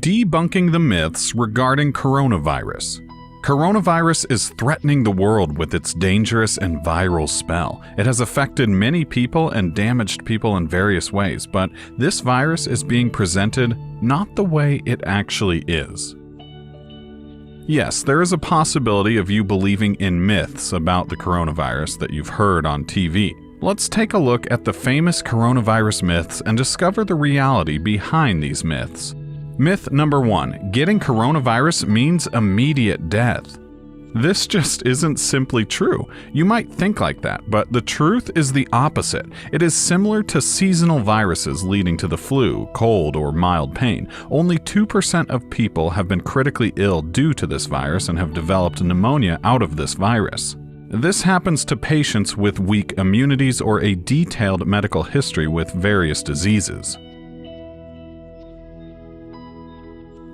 Debunking the myths regarding coronavirus. Coronavirus is threatening the world with its dangerous and viral spell. It has affected many people and damaged people in various ways, but this virus is being presented not the way it actually is. Yes, there is a possibility of you believing in myths about the coronavirus that you've heard on TV. Let's take a look at the famous coronavirus myths and discover the reality behind these myths. Myth number 1. Getting coronavirus means immediate death. This just isn't simply true. You might think like that, but the truth is the opposite. It is similar to seasonal viruses leading to the flu, cold, or mild pain. Only 2% of people have been critically ill due to this virus and have developed pneumonia out of this virus. This happens to patients with weak immunities or a detailed medical history with various diseases.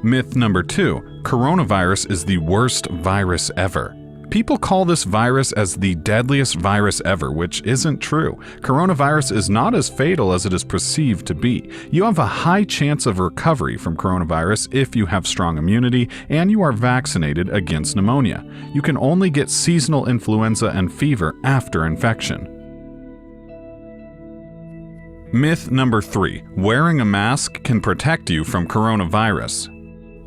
Myth number 2. Coronavirus is the worst virus ever. People call this virus as the deadliest virus ever, which isn't true. Coronavirus is not as fatal as it is perceived to be. You have a high chance of recovery from coronavirus if you have strong immunity and you are vaccinated against pneumonia. You can only get seasonal influenza and fever after infection. Myth number 3. Wearing a mask can protect you from coronavirus.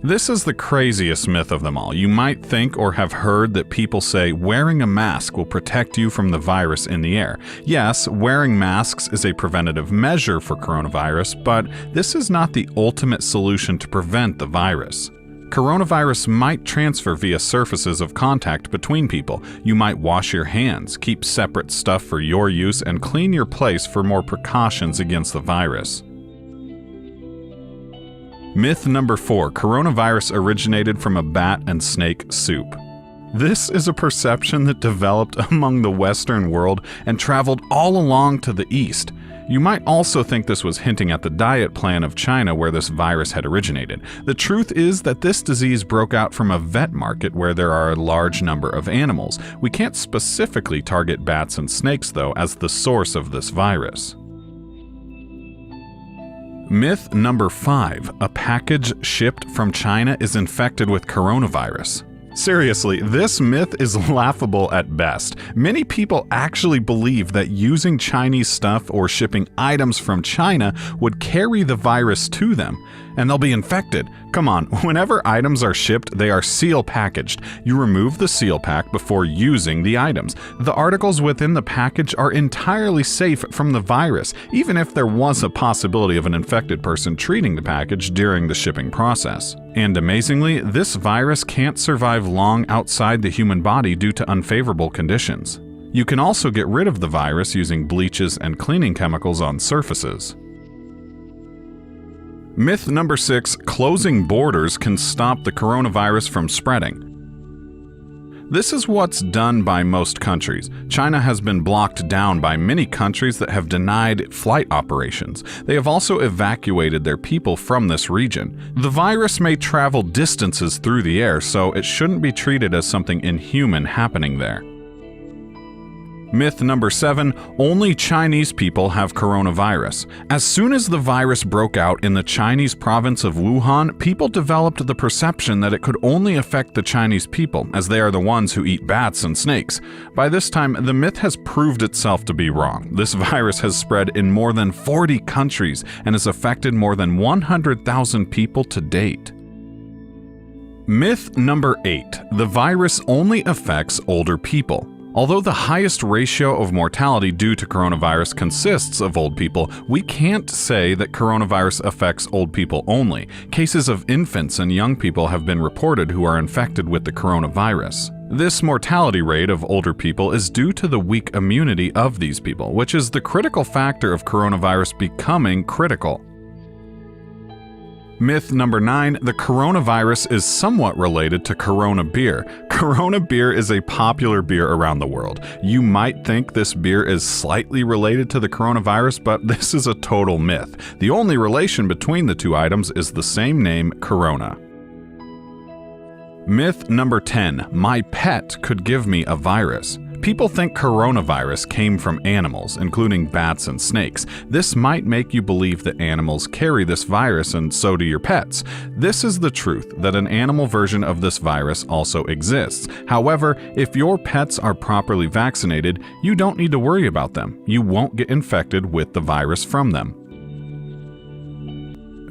This is the craziest myth of them all. You might think or have heard that people say wearing a mask will protect you from the virus in the air. Yes, wearing masks is a preventative measure for coronavirus, but this is not the ultimate solution to prevent the virus. Coronavirus might transfer via surfaces of contact between people. You might wash your hands, keep separate stuff for your use, and clean your place for more precautions against the virus. Myth number 4. Coronavirus originated from a bat and snake soup. This is a perception that developed among the Western world and traveled all along to the East. You might also think this was hinting at the diet plan of China where this virus had originated. The truth is that this disease broke out from a vet market where there are a large number of animals. We can't specifically target bats and snakes, though, as the source of this virus. Myth number 5. A package shipped from China is infected with coronavirus. Seriously, this myth is laughable at best. Many people actually believe that using Chinese stuff or shipping items from China would carry the virus to them, and they'll be infected. Come on, whenever items are shipped, they are seal packaged. You remove the seal pack before using the items. The articles within the package are entirely safe from the virus, even if there was a possibility of an infected person treating the package during the shipping process. And amazingly, this virus can't survive long outside the human body due to unfavorable conditions. You can also get rid of the virus using bleaches and cleaning chemicals on surfaces. Myth number 6. Closing borders can stop the coronavirus from spreading. This is what's done by most countries. China has been blocked down by many countries that have denied flight operations. They have also evacuated their people from this region. The virus may travel distances through the air, so it shouldn't be treated as something inhuman happening there. Myth number 7. Only Chinese people have coronavirus. As soon as the virus broke out in the Chinese province of Wuhan, people developed the perception that it could only affect the Chinese people, as they are the ones who eat bats and snakes. By this time, the myth has proved itself to be wrong. This virus has spread in more than 40 countries and has affected more than 100,000 people to date. Myth number 8. The virus only affects older people. Although the highest ratio of mortality due to coronavirus consists of old people, we can't say that coronavirus affects old people only. Cases of infants and young people have been reported who are infected with the coronavirus. This mortality rate of older people is due to the weak immunity of these people, which is the critical factor of coronavirus becoming critical. Myth number 9. The coronavirus is somewhat related to Corona beer. Corona beer is a popular beer around the world. You might think this beer is slightly related to the coronavirus, but this is a total myth. The only relation between the two items is the same name, Corona. Myth number 10. My pet could give me a virus. People think coronavirus came from animals, including bats and snakes. This might make you believe that animals carry this virus and so do your pets. This is the truth, that an animal version of this virus also exists. However, if your pets are properly vaccinated, you don't need to worry about them. You won't get infected with the virus from them.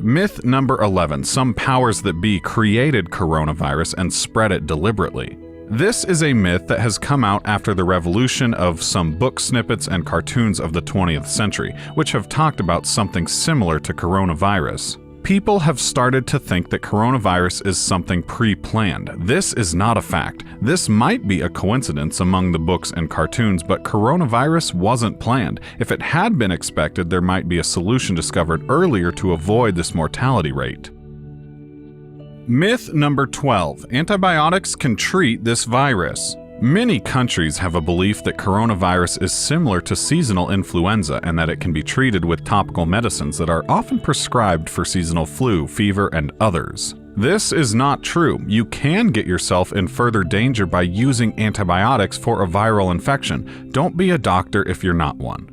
Myth number 11. Some powers that be created coronavirus and spread it deliberately. This is a myth that has come out after the revolution of some book snippets and cartoons of the 20th century, which have talked about something similar to coronavirus. People have started to think that coronavirus is something pre-planned. This is not a fact. This might be a coincidence among the books and cartoons, but coronavirus wasn't planned. If it had been expected, there might be a solution discovered earlier to avoid this mortality rate. Myth number 12. Antibiotics can treat this virus. Many countries have a belief that coronavirus is similar to seasonal influenza and that it can be treated with topical medicines that are often prescribed for seasonal flu, fever, and others. This is not true. You can get yourself in further danger by using antibiotics for a viral infection. Don't be a doctor if you're not one.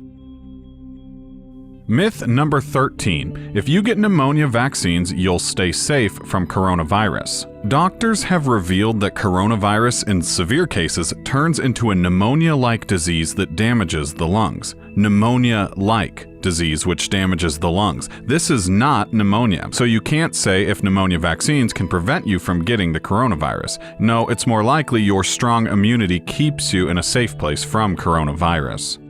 Myth number 13. If you get pneumonia vaccines, you'll stay safe from coronavirus. Doctors have revealed that coronavirus in severe cases turns into a pneumonia-like disease that damages the lungs. Pneumonia-like disease which damages the lungs. This is not pneumonia, so you can't say if pneumonia vaccines can prevent you from getting the coronavirus. No, it's more likely your strong immunity keeps you in a safe place from coronavirus.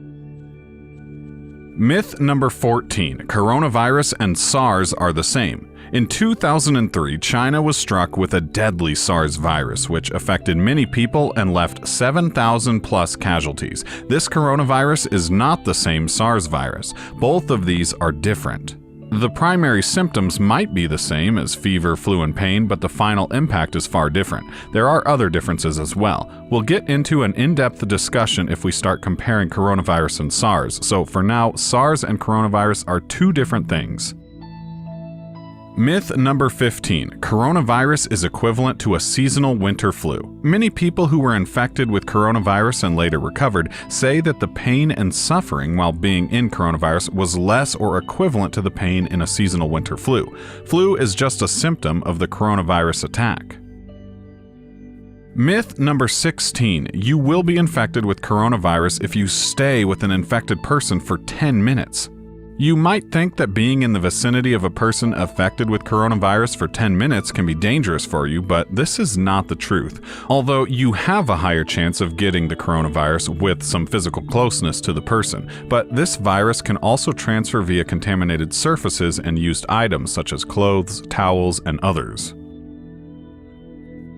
Myth number 14. Coronavirus and SARS are the same. In 2003, China was struck with a deadly SARS virus, which affected many people and left 7,000 plus casualties. This coronavirus is not the same SARS virus. Both of these are different. The primary symptoms might be the same as fever, flu, and pain, but the final impact is far different. There are other differences as well. We'll get into an in-depth discussion if we start comparing coronavirus and SARS, so for now, SARS and coronavirus are two different things. Myth number 15. Coronavirus is equivalent to a seasonal winter flu. Many people who were infected with coronavirus and later recovered say that the pain and suffering while being in coronavirus was less or equivalent to the pain in a seasonal winter flu. Flu is just a symptom of the coronavirus attack. Myth number 16. You will be infected with coronavirus if you stay with an infected person for 10 minutes. You might think that being in the vicinity of a person affected with coronavirus for 10 minutes can be dangerous for you, but this is not the truth. Although you have a higher chance of getting the coronavirus with some physical closeness to the person, but this virus can also transfer via contaminated surfaces and used items such as clothes, towels, and others.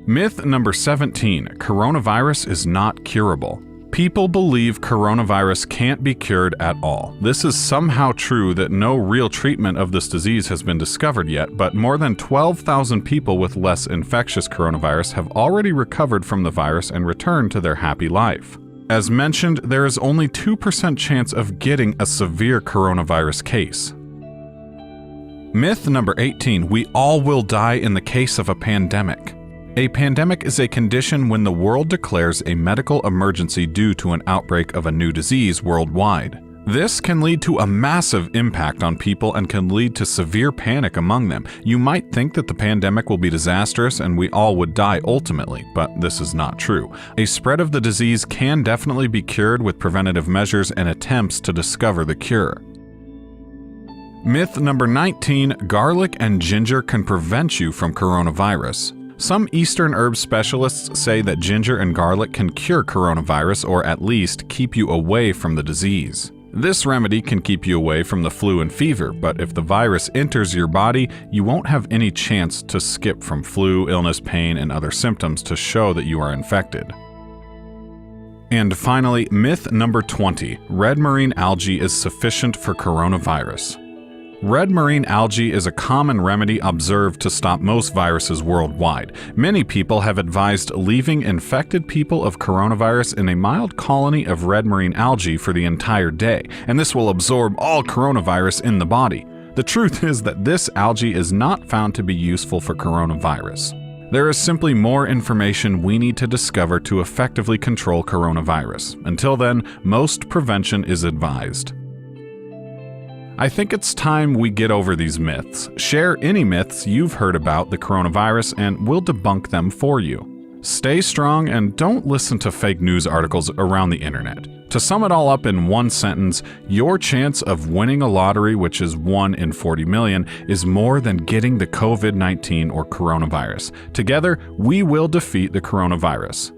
Myth number 17. Coronavirus is not curable. People believe coronavirus can't be cured at all. This is somehow true that no real treatment of this disease has been discovered yet, but more than 12,000 people with less infectious coronavirus have already recovered from the virus and returned to their happy life. As mentioned, there is only 2% chance of getting a severe coronavirus case. Myth number 18. We all will die in the case of a pandemic. A pandemic is a condition when the world declares a medical emergency due to an outbreak of a new disease worldwide. This can lead to a massive impact on people and can lead to severe panic among them. You might think that the pandemic will be disastrous and we all would die ultimately, but this is not true. A spread of the disease can definitely be cured with preventative measures and attempts to discover the cure. Myth number 19. Garlic and ginger can prevent you from coronavirus. Some Eastern herb specialists say that ginger and garlic can cure coronavirus or at least keep you away from the disease. This remedy can keep you away from the flu and fever, but if the virus enters your body, you won't have any chance to skip from flu, illness, pain, and other symptoms to show that you are infected. And finally, myth number 20. Red marine algae is sufficient for coronavirus. Red marine algae is a common remedy observed to stop most viruses worldwide. Many people have advised leaving infected people of coronavirus in a mild colony of red marine algae for the entire day, and this will absorb all coronavirus in the body. The truth is that this algae is not found to be useful for coronavirus. There is simply more information we need to discover to effectively control coronavirus. Until then, most prevention is advised. I think it's time we get over these myths. Share any myths you've heard about the coronavirus and we'll debunk them for you. Stay strong and don't listen to fake news articles around the internet. To sum it all up in one sentence, your chance of winning a lottery, which is 1 in 40 million, is more than getting the COVID-19 or coronavirus. Together, we will defeat the coronavirus.